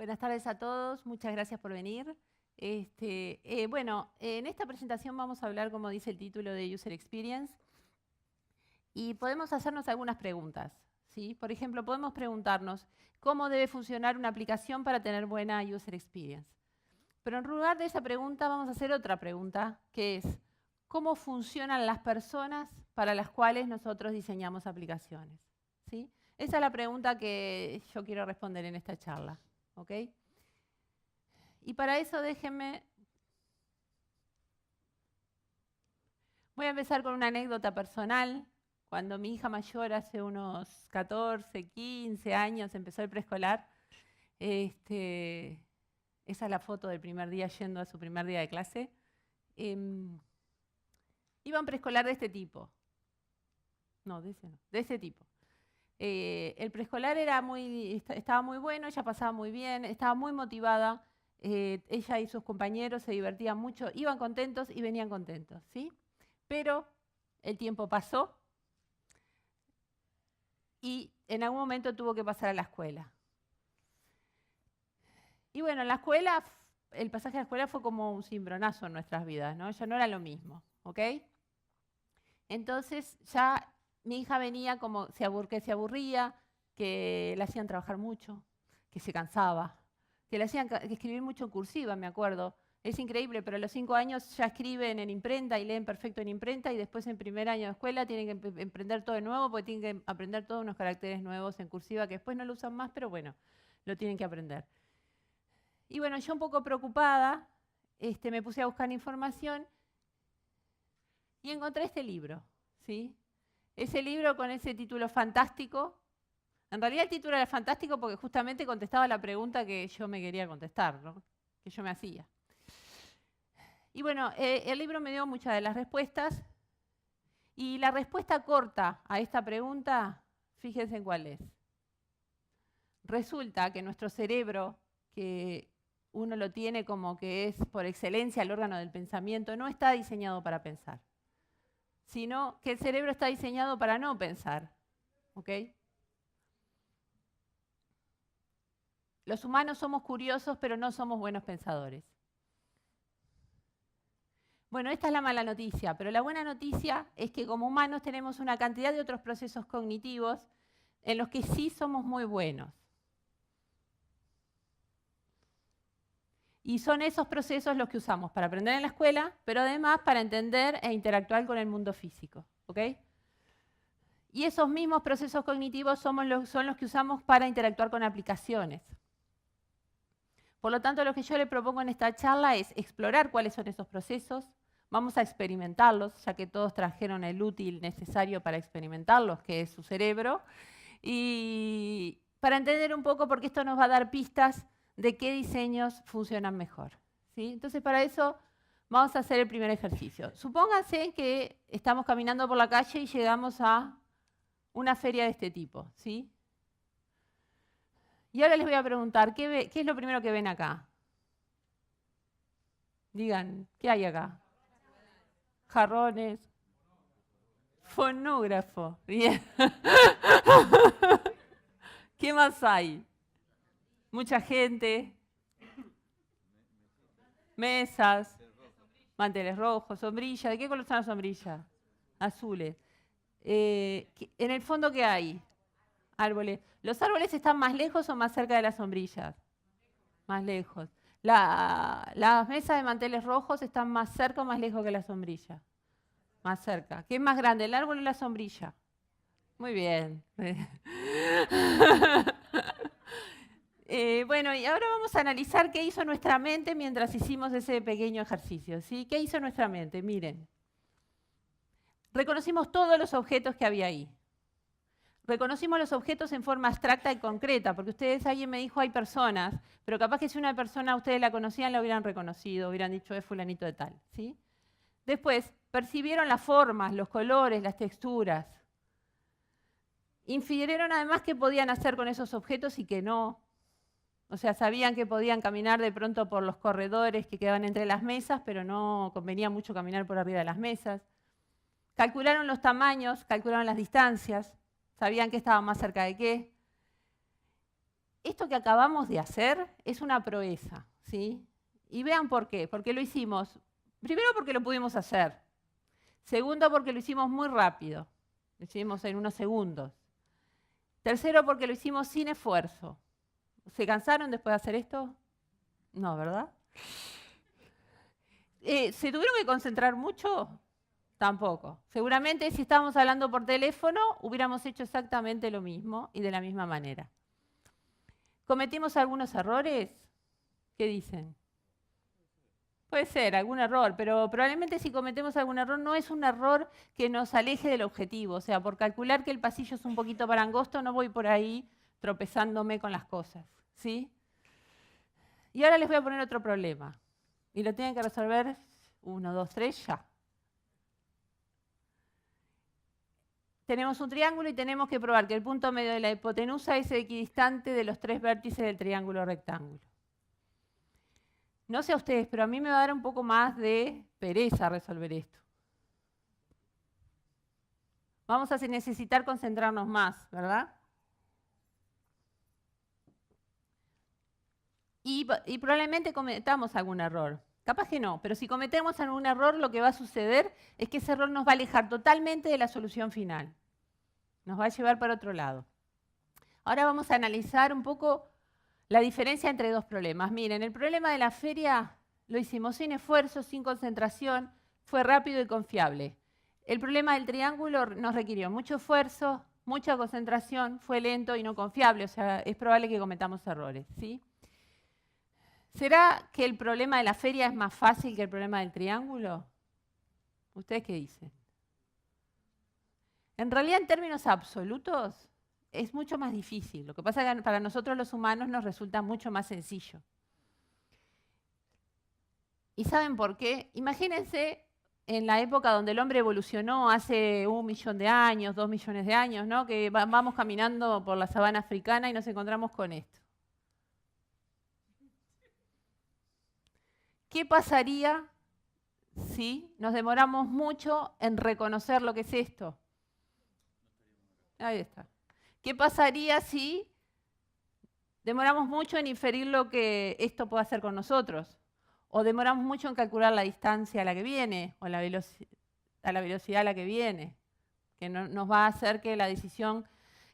Buenas tardes a todos, muchas gracias por venir. En esta presentación vamos a hablar, como dice el título, de User Experience y podemos hacernos algunas preguntas, ¿sí? Por ejemplo, podemos preguntarnos cómo debe funcionar una aplicación para tener buena User Experience. Pero en lugar de esa pregunta vamos a hacer otra pregunta, que es ¿cómo funcionan las personas para las cuales nosotros diseñamos aplicaciones? ¿Sí? Esa es la pregunta que yo quiero responder en esta charla. ¿Ok? Y para eso voy a empezar con una anécdota personal. Cuando mi hija mayor, hace unos 14, 15 años, empezó el preescolar, esa es la foto del primer día yendo a su primer día de clase. Iba a un preescolar de este tipo. No, de ese no, de ese tipo. El preescolar estaba muy bueno, ella pasaba muy bien, estaba muy motivada. Ella y sus compañeros se divertían mucho, iban contentos y venían contentos, ¿sí? Pero el tiempo pasó y en algún momento tuvo que pasar a la escuela. Y bueno, en la escuela, el pasaje a la escuela fue como un cimbronazo en nuestras vidas, ¿no? Ya no era lo mismo, ¿ok? Entonces ya mi hija venía como que se aburría, que la hacían trabajar mucho, que se cansaba, que le hacían escribir mucho en cursiva, me acuerdo. Es increíble, pero a los 5 años ya escriben en imprenta y leen perfecto en imprenta y después en primer año de escuela tienen que emprender todo de nuevo porque tienen que aprender todos unos caracteres nuevos en cursiva que después no lo usan más, pero bueno, lo tienen que aprender. Y bueno, yo un poco preocupada, me puse a buscar información y encontré este libro, ¿sí? Ese libro con ese título fantástico. En realidad el título era fantástico porque justamente contestaba la pregunta que yo me quería contestar, ¿no? Que yo me hacía. Y bueno, el libro me dio muchas de las respuestas. Y la respuesta corta a esta pregunta, fíjense en cuál es. Resulta que nuestro cerebro, que uno lo tiene como que es por excelencia el órgano del pensamiento, no está diseñado para pensar, sino que el cerebro está diseñado para no pensar. ¿Ok? Los humanos somos curiosos, pero no somos buenos pensadores. Bueno, esta es la mala noticia, pero la buena noticia es que como humanos tenemos una cantidad de otros procesos cognitivos en los que sí somos muy buenos. Y son esos procesos los que usamos para aprender en la escuela, pero además para entender e interactuar con el mundo físico. ¿Ok? Y esos mismos procesos cognitivos son los que usamos para interactuar con aplicaciones. Por lo tanto, lo que yo le propongo en esta charla es explorar cuáles son esos procesos. Vamos a experimentarlos, ya que todos trajeron el útil necesario para experimentarlos, que es su cerebro. Y para entender un poco, porque esto nos va a dar pistas de qué diseños funcionan mejor, ¿sí? Entonces, para eso vamos a hacer el primer ejercicio. Supónganse que estamos caminando por la calle y llegamos a una feria de este tipo, ¿sí? Y ahora les voy a preguntar, ¿qué es lo primero que ven acá? Digan, ¿qué hay acá? Jarrones. Fonógrafo. Bien. ¿Qué más hay? Mucha gente. Mesas. Manteles rojos. Sombrilla. ¿De qué color son las sombrillas? Azules. En el fondo, ¿qué hay? Árboles. ¿Los árboles están más lejos o más cerca de las sombrillas? Más lejos. ¿Las mesas de manteles rojos están más cerca o más lejos que la sombrilla? Más cerca. ¿Qué es más grande, el árbol o la sombrilla? Muy bien. Bueno, y ahora vamos a analizar qué hizo nuestra mente mientras hicimos ese pequeño ejercicio, ¿sí? ¿Qué hizo nuestra mente? Miren. Reconocimos todos los objetos que había ahí. Reconocimos los objetos en forma abstracta y concreta, porque alguien me dijo hay personas, pero capaz que si una persona ustedes la conocían, la hubieran reconocido, hubieran dicho es fulanito de tal, ¿sí? Después, percibieron las formas, los colores, las texturas. Infirieron además qué podían hacer con esos objetos y qué no. O sea, sabían que podían caminar de pronto por los corredores que quedaban entre las mesas, pero no convenía mucho caminar por arriba de las mesas. Calcularon los tamaños, calcularon las distancias, sabían qué estaba más cerca de qué. esto que acabamos de hacer es una proeza, ¿sí? Y vean por qué. Porque lo hicimos, primero porque lo pudimos hacer. Segundo, porque lo hicimos muy rápido. Lo hicimos en unos segundos. Tercero, porque lo hicimos sin esfuerzo. ¿Se cansaron después de hacer esto? No, ¿verdad? ¿Se tuvieron que concentrar mucho? Tampoco. Seguramente si estábamos hablando por teléfono, hubiéramos hecho exactamente lo mismo y de la misma manera. ¿Cometimos algunos errores? ¿Qué dicen? Puede ser, algún error, pero probablemente si cometemos algún error no es un error que nos aleje del objetivo. O sea, por calcular que el pasillo es un poquito para angosto, no voy por ahí tropezándome con las cosas, ¿sí? Y ahora les voy a poner otro problema. Y lo tienen que resolver 1, 2, 3, ya. Tenemos un triángulo y tenemos que probar que el punto medio de la hipotenusa es equidistante de los 3 vértices del triángulo rectángulo. No sé a ustedes, pero a mí me va a dar un poco más de pereza resolver esto. Vamos a necesitar concentrarnos más, ¿verdad? Y probablemente cometamos algún error. Capaz que no, pero si cometemos algún error, lo que va a suceder es que ese error nos va a alejar totalmente de la solución final. Nos va a llevar para otro lado. Ahora vamos a analizar un poco la diferencia entre dos problemas. Miren, el problema de la feria lo hicimos sin esfuerzo, sin concentración, fue rápido y confiable. El problema del triángulo nos requirió mucho esfuerzo, mucha concentración, fue lento y no confiable, o sea, es probable que cometamos errores, ¿sí? ¿Será que el problema de la feria es más fácil que el problema del triángulo? ¿Ustedes qué dicen? En realidad, en términos absolutos, es mucho más difícil. Lo que pasa es que para nosotros los humanos nos resulta mucho más sencillo. ¿Y saben por qué? Imagínense en la época donde el hombre evolucionó hace 1 millón de años, 2 millones de años, ¿no? Que vamos caminando por la sabana africana y nos encontramos con esto. ¿Qué pasaría si nos demoramos mucho en reconocer lo que es esto? Ahí está. ¿Qué pasaría si demoramos mucho en inferir lo que esto puede hacer con nosotros? O demoramos mucho en calcular la distancia a la que viene, o a la velocidad a la que viene, que nos va a hacer que la decisión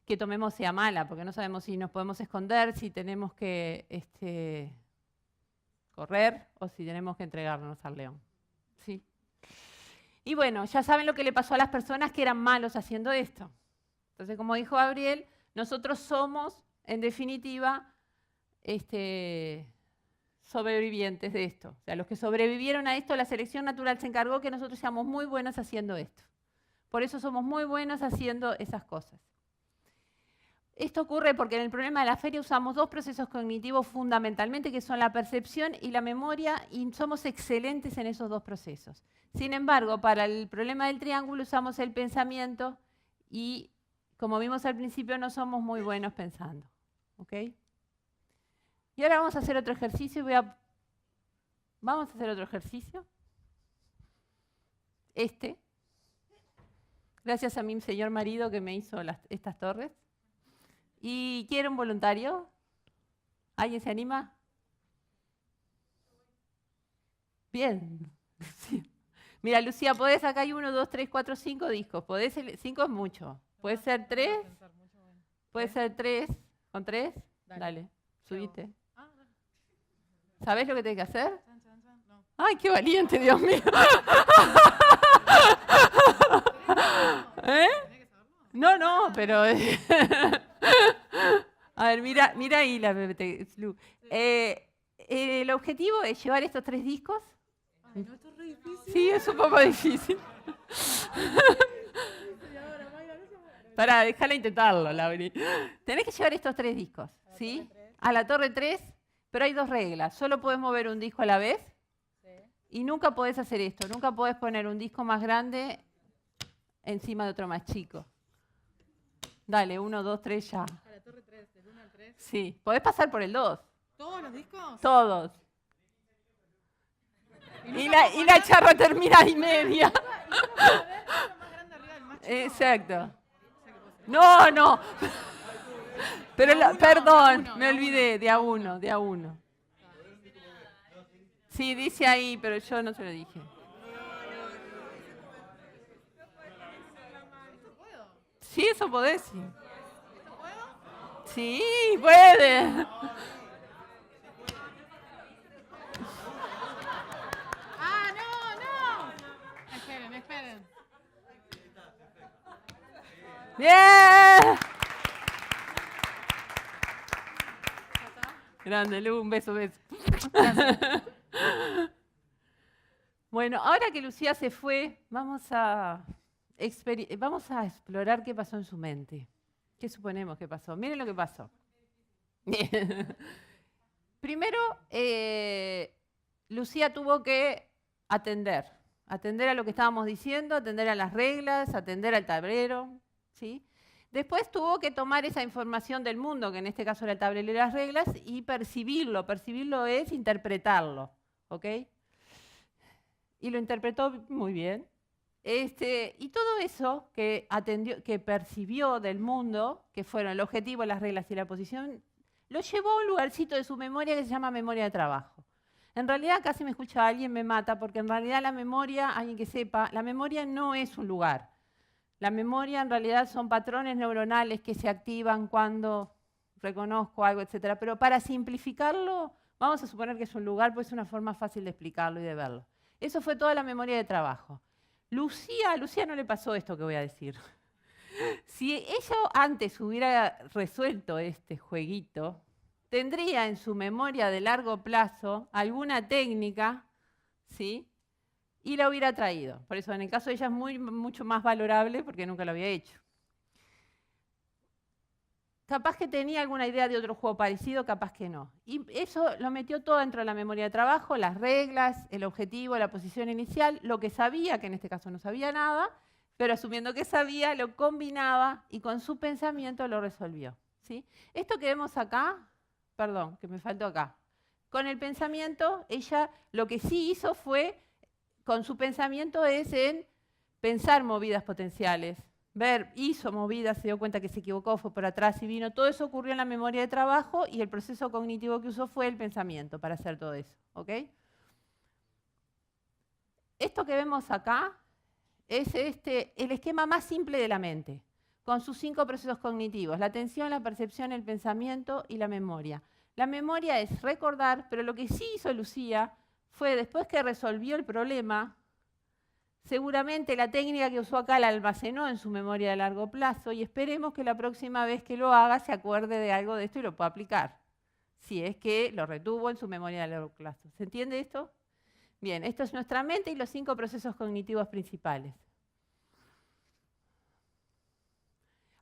que tomemos sea mala, porque no sabemos si nos podemos esconder, si tenemos que correr o si tenemos que entregarnos al león. ¿Sí? Y bueno, ya saben lo que le pasó a las personas que eran malos haciendo esto. Entonces, como dijo Gabriel, nosotros somos, en definitiva, sobrevivientes de esto. O sea, los que sobrevivieron a esto, la selección natural se encargó que nosotros seamos muy buenos haciendo esto. Por eso somos muy buenos haciendo esas cosas. Esto ocurre porque en el problema de la feria usamos 2 procesos cognitivos fundamentalmente, que son la percepción y la memoria, y somos excelentes en esos 2 procesos. Sin embargo, para el problema del triángulo usamos el pensamiento y, como vimos al principio, no somos muy buenos pensando. ¿Ok? Y ahora vamos a hacer otro ejercicio. Vamos a hacer otro ejercicio. Gracias a mi señor marido que me hizo estas torres. ¿Y quiere un voluntario? ¿Alguien se anima? Bien. Mira, Lucía, podés, acá hay 1, 2, 3, 4, 5 discos. 5 es mucho. ¿Puede ser 3? ¿Puede ser 3? ¿Con 3? Dale, subite. ¿Sabés lo que tenés que hacer? ¡Ay, qué valiente, Dios mío! ¿Eh? No, pero... A ver, mira ahí la Lu. El objetivo es llevar estos 3 discos. Ay, no, esto es re difícil. Sí, es un poco difícil. Pará, déjala intentarlo, Lauri. Tenés que llevar estos 3 discos, ¿sí? A la torre 3, pero hay 2 reglas. Solo podés mover un disco a la vez y nunca podés hacer esto. Nunca podés poner un disco más grande encima de otro más chico. Dale, 1, 2, 3, ya. A la torre 3, del 1 al 3. Sí, podés pasar por el 2. ¿Todos los discos? Todos. Y la charra termina y media. Exacto. No. Pero, perdón, de a me olvidé, de a uno, de a uno. Sí, dice ahí, pero yo no se lo dije. Sí, eso podés, sí. Sí, puede. ¡Ah, no! Esperen. ¡Bien! Grande, Lu, un beso. Bueno, ahora que Lucía se fue, vamos a explorar qué pasó en su mente. ¿Qué suponemos que pasó? Miren lo que pasó. Primero, Lucía tuvo que atender a lo que estábamos diciendo, atender a las reglas, atender al tablero, ¿sí? Después tuvo que tomar esa información del mundo, que en este caso era el tablero y las reglas, y percibirlo. Percibirlo es interpretarlo, ¿ok? Y lo interpretó muy bien. Y todo eso que atendió, que percibió del mundo, que fueron el objetivo, las reglas y la posición, lo llevó a un lugarcito de su memoria que se llama memoria de trabajo. En realidad, casi me escucha alguien, me mata, porque en realidad la memoria, alguien que sepa, la memoria no es un lugar. La memoria en realidad son patrones neuronales que se activan cuando reconozco algo, etc. Pero para simplificarlo, vamos a suponer que es un lugar, pues es una forma fácil de explicarlo y de verlo. Eso fue toda la memoria de trabajo. A Lucía no le pasó esto que voy a decir. Si ella antes hubiera resuelto este jueguito, tendría en su memoria de largo plazo alguna técnica, ¿sí? Y la hubiera traído. Por eso en el caso de ella es mucho más valorable porque nunca lo había hecho. Capaz que tenía alguna idea de otro juego parecido, capaz que no. Y eso lo metió todo dentro de la memoria de trabajo, las reglas, el objetivo, la posición inicial, lo que sabía, que en este caso no sabía nada, pero asumiendo que sabía, lo combinaba y con su pensamiento lo resolvió, ¿sí? Esto que vemos acá, perdón, que me faltó acá. Con el pensamiento, ella lo que sí hizo fue, con su pensamiento es en pensar movidas potenciales, hizo movidas, se dio cuenta que se equivocó, fue por atrás y vino. Todo eso ocurrió en la memoria de trabajo y el proceso cognitivo que usó fue el pensamiento para hacer todo eso, ¿ok? Esto que vemos acá es el esquema más simple de la mente, con sus 5 procesos cognitivos: la atención, la percepción, el pensamiento y la memoria. La memoria es recordar, pero lo que sí hizo Lucía fue, después que resolvió el problema, seguramente la técnica que usó acá la almacenó en su memoria de largo plazo y esperemos que la próxima vez que lo haga se acuerde de algo de esto y lo pueda aplicar, si es que lo retuvo en su memoria de largo plazo. ¿Se entiende esto? Bien, esto es nuestra mente y los 5 procesos cognitivos principales.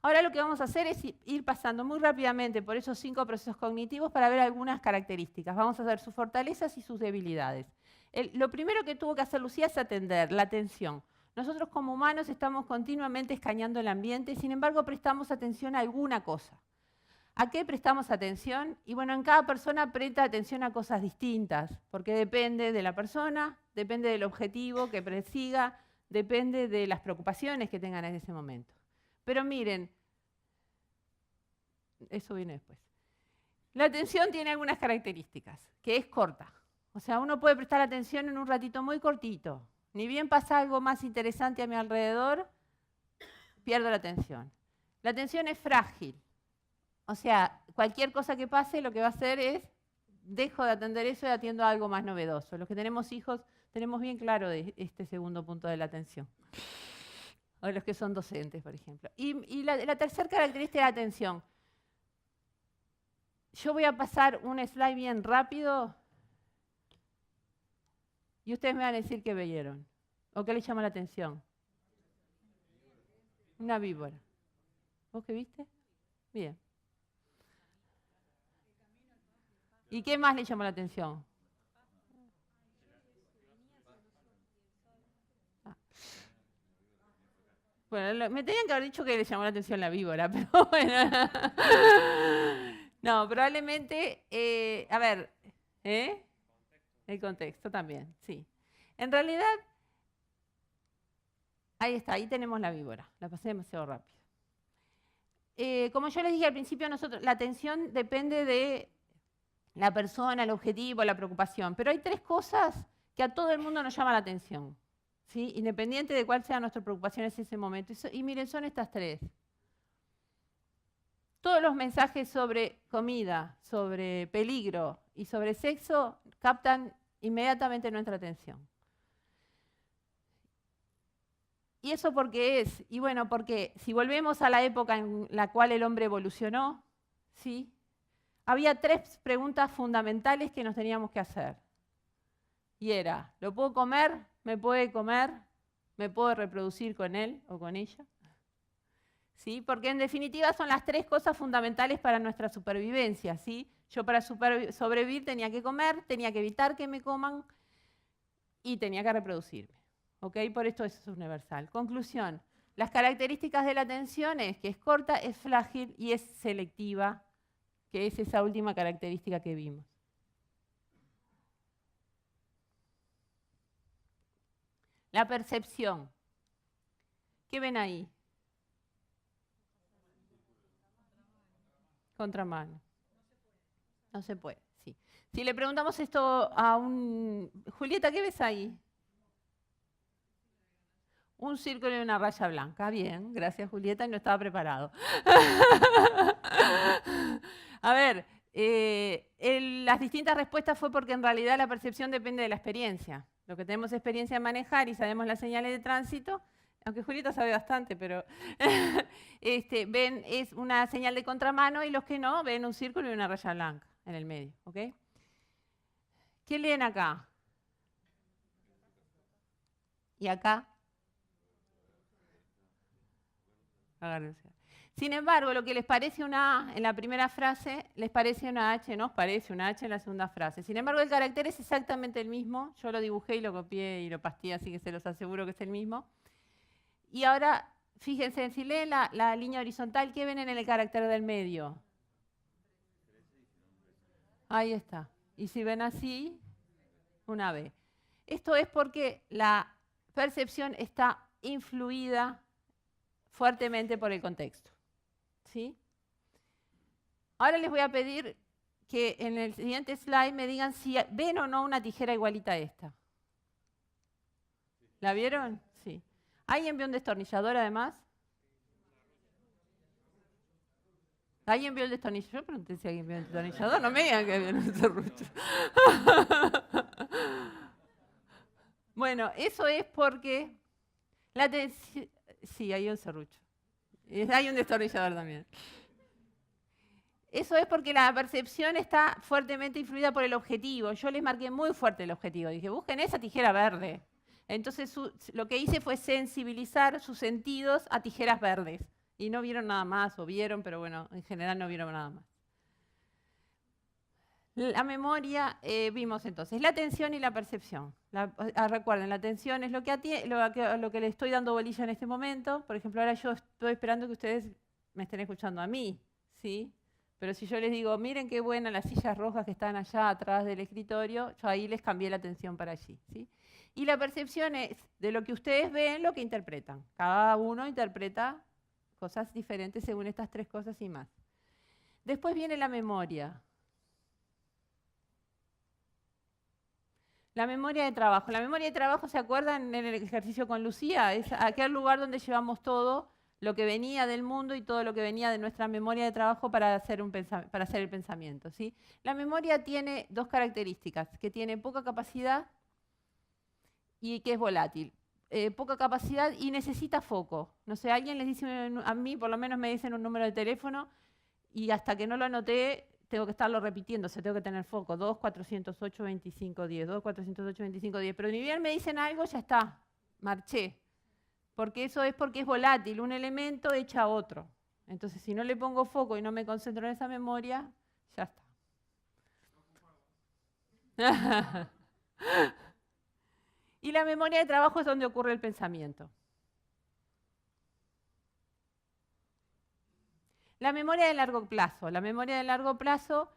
Ahora lo que vamos a hacer es ir pasando muy rápidamente por esos 5 procesos cognitivos para ver algunas características. Vamos a ver sus fortalezas y sus debilidades. Lo primero que tuvo que hacer Lucía es atender, la atención. Nosotros como humanos estamos continuamente escaneando el ambiente, sin embargo prestamos atención a alguna cosa. ¿A qué prestamos atención? Y bueno, en cada persona presta atención a cosas distintas, porque depende de la persona, depende del objetivo que persiga, depende de las preocupaciones que tengan en ese momento. Pero miren, eso viene después. La atención tiene algunas características, que es corta. O sea, uno puede prestar atención en un ratito muy cortito. Ni bien pasa algo más interesante a mi alrededor, pierdo la atención. La atención es frágil. O sea, cualquier cosa que pase, lo que va a hacer es, dejo de atender eso y atiendo a algo más novedoso. Los que tenemos hijos, tenemos bien claro de este segundo punto de la atención. O los que son docentes, por ejemplo. Y la tercera característica de la atención. Yo voy a pasar un slide bien rápido y ustedes me van a decir qué vieron o qué les llama la atención. Una víbora. ¿Vos qué viste? Bien. ¿Y qué más le llamó la atención? Bueno, me tenían que haber dicho que le llamó la atención la víbora, pero bueno. No, probablemente, a ver, el contexto también, sí. En realidad, ahí está, ahí tenemos la víbora. La pasé demasiado rápido. como yo les dije al principio, la atención depende de la persona, el objetivo, la preocupación. Pero hay tres cosas que a todo el mundo nos llama la atención, ¿sí? Independiente de cuál sea nuestra preocupación en ese momento. Y miren, son estas tres. Todos los mensajes sobre comida, sobre peligro y sobre sexo captan inmediatamente nuestra atención. ¿Y eso por qué es? Y bueno, porque si volvemos a la época en la cual el hombre evolucionó, ¿sí? Había tres preguntas fundamentales que nos teníamos que hacer. Y era, ¿lo puedo comer? ¿Me puede comer? ¿Me puedo reproducir con él o con ella? ¿Sí? Porque en definitiva son las tres cosas fundamentales para nuestra supervivencia, ¿sí? Yo para sobrevivir tenía que comer, tenía que evitar que me coman y tenía que reproducirme. ¿Ok? Por esto eso es universal. Conclusión, las características de la atención es que es corta, es frágil y es selectiva, que es esa última característica que vimos. La percepción. ¿Qué ven ahí? Contramano. No se puede, sí. Si le preguntamos esto a un... Julieta, ¿qué ves ahí? Un círculo y una raya blanca. Bien, gracias Julieta, no estaba preparado. A ver, las distintas respuestas fue porque en realidad la percepción depende de la experiencia. Lo que tenemos experiencia en manejar y sabemos las señales de tránsito, aunque Julieta sabe bastante, pero ven es una señal de contramano y los que no ven un círculo y una raya blanca en el medio. ¿Ok? ¿Qué leen acá? ¿Y acá? Sin embargo, lo que les parece una A en la primera frase, les parece una H, nos parece una H en la segunda frase. Sin embargo, el carácter es exactamente el mismo. Yo lo dibujé y lo copié y lo pasteé, así que se los aseguro que es el mismo. Y ahora, fíjense, si leen la línea horizontal, ¿qué ven en el carácter del medio? Ahí está. Y si ven así, una B. Esto es porque la percepción está influida fuertemente por el contexto. ¿Sí? Ahora les voy a pedir que en el siguiente slide me digan si ven o no una tijera igualita a esta. ¿La vieron? Sí. ¿Alguien vio un destornillador además? ¿Alguien vio el destornillador? Yo pregunté si alguien vio el destornillador, no me digan que vieron un serrucho. Bueno, eso es porque la tensión... Sí, hay un serrucho. Hay un destornillador también. Eso es porque la percepción está fuertemente influida por el objetivo. Yo les marqué muy fuerte el objetivo. Dije, busquen esa tijera verde. Entonces lo que hice fue sensibilizar sus sentidos a tijeras verdes. Y no vieron nada más, o vieron, pero bueno, en general no vieron nada más. La memoria, vimos entonces, la atención y la percepción. Recuerden, la atención es lo que le estoy dando bolilla en este momento. Por ejemplo, ahora yo estoy esperando que ustedes me estén escuchando a mí, ¿sí? Pero si yo les digo, miren qué buenas las sillas rojas que están allá atrás del escritorio, yo ahí les cambié la atención para allí, ¿sí? Y la percepción es de lo que ustedes ven, lo que interpretan. Cada uno interpreta cosas diferentes según estas tres cosas y más. Después viene la memoria. La memoria de trabajo. La memoria de trabajo, ¿se acuerdan en el ejercicio con Lucía? Es aquel lugar donde llevamos todo lo que venía del mundo y todo lo que venía de nuestra memoria de trabajo para hacer el pensamiento, ¿sí? La memoria tiene dos características, que tiene poca capacidad y que es volátil. Poca capacidad y necesita foco. No sé, alguien les dice, a mí por lo menos me dicen un número de teléfono y hasta que no lo anoté, tengo que estarlo repitiendo, o sea, tengo que tener foco. 2, 408, 25, 10. 2, 408, 25, 10. Pero ni bien me dicen algo, ya está, marché. Porque eso es porque es volátil, un elemento echa otro. Entonces, si no le pongo foco y no me concentro en esa memoria, ya está. Y la memoria de trabajo es donde ocurre el pensamiento. La memoria de largo plazo. La memoria de largo plazo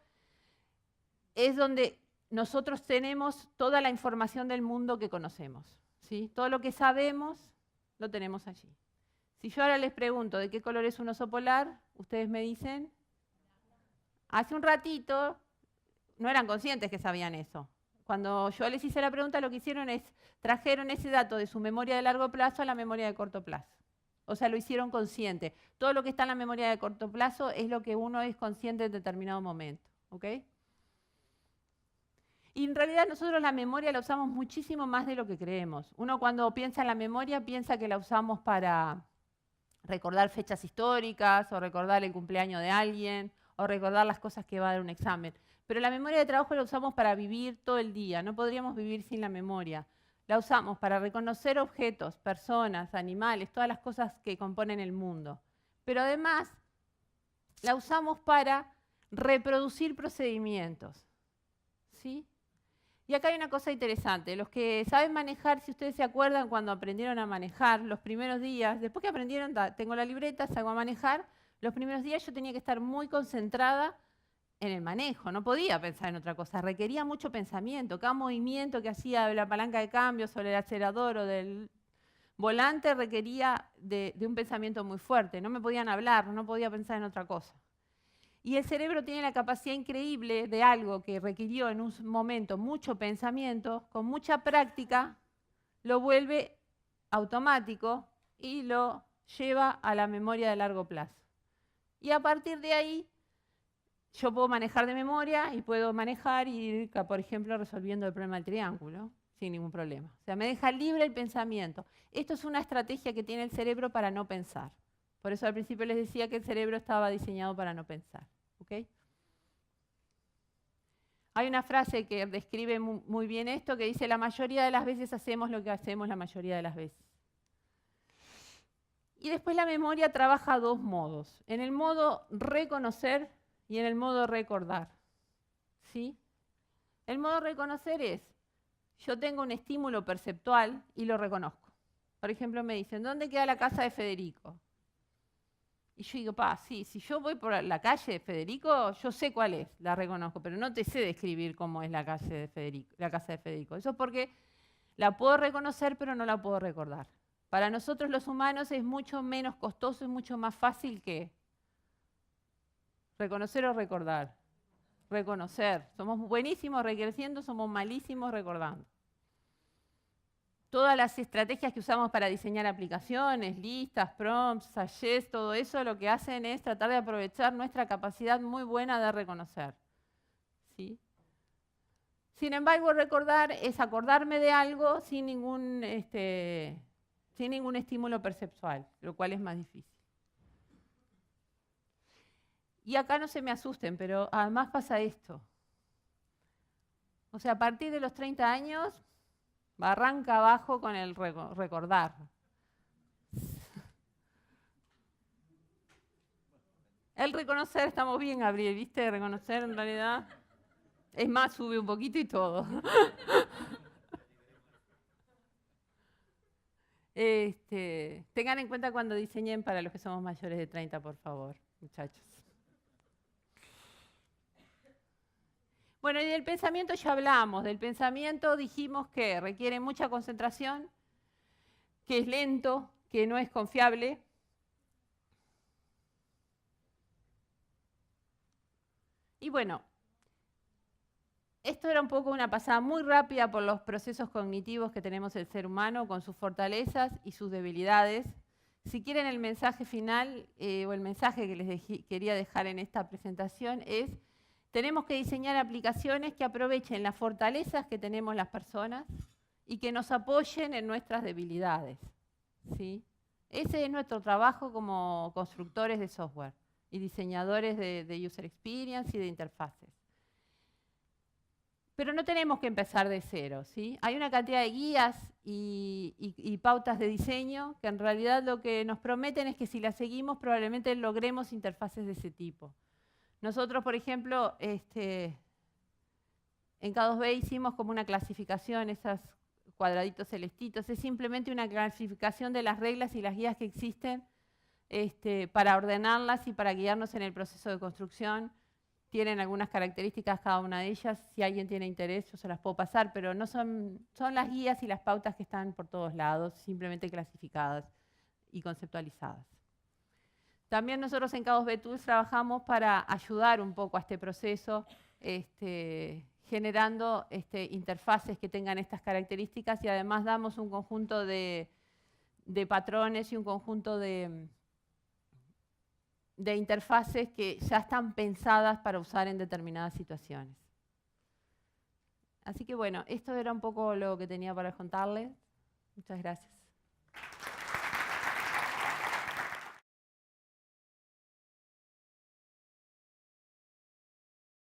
es donde nosotros tenemos toda la información del mundo que conocemos, ¿sí? Todo lo que sabemos lo tenemos allí. Si yo ahora les pregunto de qué color es un oso polar, ustedes me dicen, hace un ratito no eran conscientes que sabían eso. Cuando yo les hice la pregunta, lo que hicieron es, trajeron ese dato de su memoria de largo plazo a la memoria de corto plazo. O sea, lo hicieron consciente. Todo lo que está en la memoria de corto plazo es lo que uno es consciente en determinado momento. ¿Ok? Y en realidad nosotros la memoria la usamos muchísimo más de lo que creemos. Uno cuando piensa en la memoria piensa que la usamos para recordar fechas históricas, o recordar el cumpleaños de alguien, o recordar las cosas que va a dar un examen. Pero la memoria de trabajo la usamos para vivir todo el día, no podríamos vivir sin la memoria. La usamos para reconocer objetos, personas, animales, todas las cosas que componen el mundo. Pero además la usamos para reproducir procedimientos. ¿Sí? Y acá hay una cosa interesante. Los que saben manejar, si ustedes se acuerdan cuando aprendieron a manejar, los primeros días, después que aprendieron, tengo la libreta, salgo a manejar, los primeros días yo tenía que estar muy concentrada en el manejo, no podía pensar en otra cosa, requería mucho pensamiento. Cada movimiento que hacía de la palanca de cambio sobre el acelerador o del volante requería de un pensamiento muy fuerte. No me podían hablar, no podía pensar en otra cosa. Y el cerebro tiene la capacidad increíble de algo que requirió en un momento mucho pensamiento, con mucha práctica, lo vuelve automático y lo lleva a la memoria de largo plazo. Y a partir de ahí, yo puedo manejar de memoria y puedo manejar y ir, por ejemplo, resolviendo el problema del triángulo sin ningún problema. O sea, me deja libre el pensamiento. Esto es una estrategia que tiene el cerebro para no pensar. Por eso al principio les decía que el cerebro estaba diseñado para no pensar. ¿Okay? Hay una frase que describe muy bien esto, que dice, la mayoría de las veces hacemos lo que hacemos la mayoría de las veces. Y después la memoria trabaja a dos modos, en el modo reconocer y en el modo recordar. ¿Sí? El modo reconocer es, yo tengo un estímulo perceptual y lo reconozco. Por ejemplo, me dicen, ¿dónde queda la casa de Federico? Y yo digo, sí, si yo voy por la calle de Federico, yo sé cuál es, la reconozco, pero no te sé describir cómo es la calle de Federico, la casa de Federico. Eso es porque la puedo reconocer, pero no la puedo recordar. Para nosotros los humanos es mucho menos costoso, es mucho más fácil que reconocer o recordar. Reconocer. Somos buenísimos recreciendo, somos malísimos recordando. Todas las estrategias que usamos para diseñar aplicaciones, listas, prompts, sachets, todo eso lo que hacen es tratar de aprovechar nuestra capacidad muy buena de reconocer. ¿Sí? Sin embargo, recordar es acordarme de algo sin ningún estímulo perceptual, lo cual es más difícil. Y acá no se me asusten, pero además pasa esto. O sea, a partir de los 30 años, arranca abajo con el recordar. El reconocer, estamos bien, Gabriel, ¿viste? Reconocer en realidad, es más, sube un poquito y todo. Tengan en cuenta cuando diseñen para los que somos mayores de 30, por favor, muchachos. Bueno, y del pensamiento ya hablamos. Del pensamiento dijimos que requiere mucha concentración, que es lento, que no es confiable. Y bueno, esto era un poco una pasada muy rápida por los procesos cognitivos que tenemos el ser humano, con sus fortalezas y sus debilidades. Si quieren el mensaje final, o el mensaje que les quería dejar en esta presentación es: tenemos que diseñar aplicaciones que aprovechen las fortalezas que tenemos las personas y que nos apoyen en nuestras debilidades. ¿Sí? Ese es nuestro trabajo como constructores de software y diseñadores de user experience y de interfaces. Pero no tenemos que empezar de cero. ¿Sí? Hay una cantidad de guías y pautas de diseño que en realidad lo que nos prometen es que si las seguimos probablemente logremos interfaces de ese tipo. Nosotros, por ejemplo, en K2B hicimos como una clasificación, esos cuadraditos celestitos. Es simplemente una clasificación de las reglas y las guías que existen para ordenarlas y para guiarnos en el proceso de construcción. Tienen algunas características cada una de ellas. Si alguien tiene interés, yo se las puedo pasar, pero no son las guías y las pautas que están por todos lados, simplemente clasificadas. y conceptualizadas. También nosotros en K2B Tools trabajamos para ayudar un poco a este proceso, generando interfaces que tengan estas características y además damos un conjunto de patrones y un conjunto de interfaces que ya están pensadas para usar en determinadas situaciones. Así que bueno, esto era un poco lo que tenía para contarles. Muchas gracias.